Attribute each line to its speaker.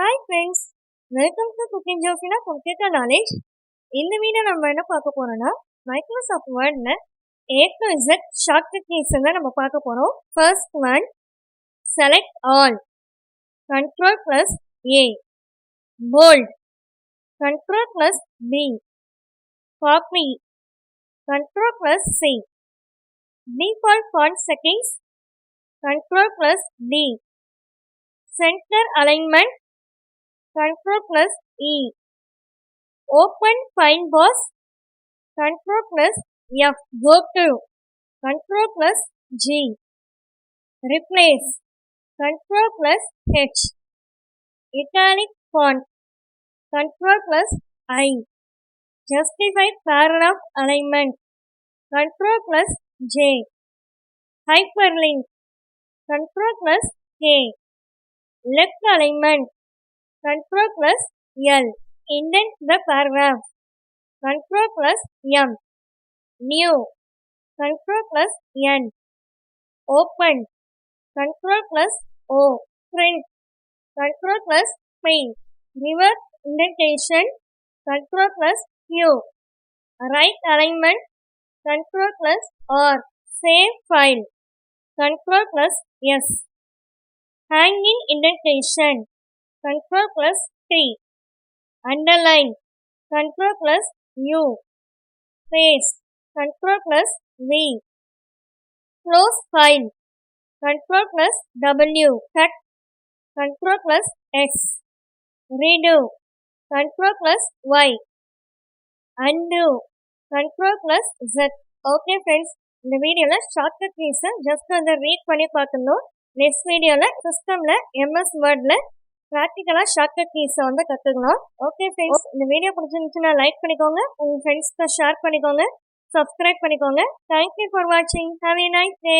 Speaker 1: Hi friends, welcome to Kutty Jofina English. இந்த video நம்ம என்ன பார்க்க போறோம்னா மைக்ரோசாஃப்ட் வேர்ட்ல A to Z shortcut keys தான் நம்ம பார்க்க போறோம். First one, select all. Control plus A. Bold. Control plus B. Copy. Control plus C. Default font settings. Control plus D. Center alignment. Control plus E. Open find box. Control plus F. Go to. Control plus G. Replace. Control plus H. Italic font. Control plus I. Justify paragraph alignment. Control plus J. Hyperlink. Control plus K. Left alignment. Control plus L. Indent the paragraph. Control plus M. New. Control plus N. Open. Control plus O. Print. Control plus P. Reverse indentation. Control plus Q. Right alignment. Control plus R. Save file. Control plus S. Hanging indentation. Control plus T. Underline. Control plus U. Space. Control plus V. Close file. Control plus W. Cut. Control plus X. Redo. Control plus Y. Undo. Control plus Z. Okay friends, இந்த வீடியோல shortcut keys just அதை read பண்ணி பார்க்கணும். Next வீடியோல சிஸ்டம்ல MS வேர்ட்ல ப்ராக்டிக்கலா shortcut keys கத்துக்கலாம். Okay friends, இந்த video பிடிச்சிருந்துச்சுன்னா லைக் பண்ணிக்கோங்க, உங்க ஃப்ரெண்ட்ஸ்க்கு ஷேர் பண்ணிக்கோங்க, சப்ஸ்கிரைப் பண்ணிக்கோங்க. தேங்க்யூ ஃபார் வாட்சிங். Have a nice day.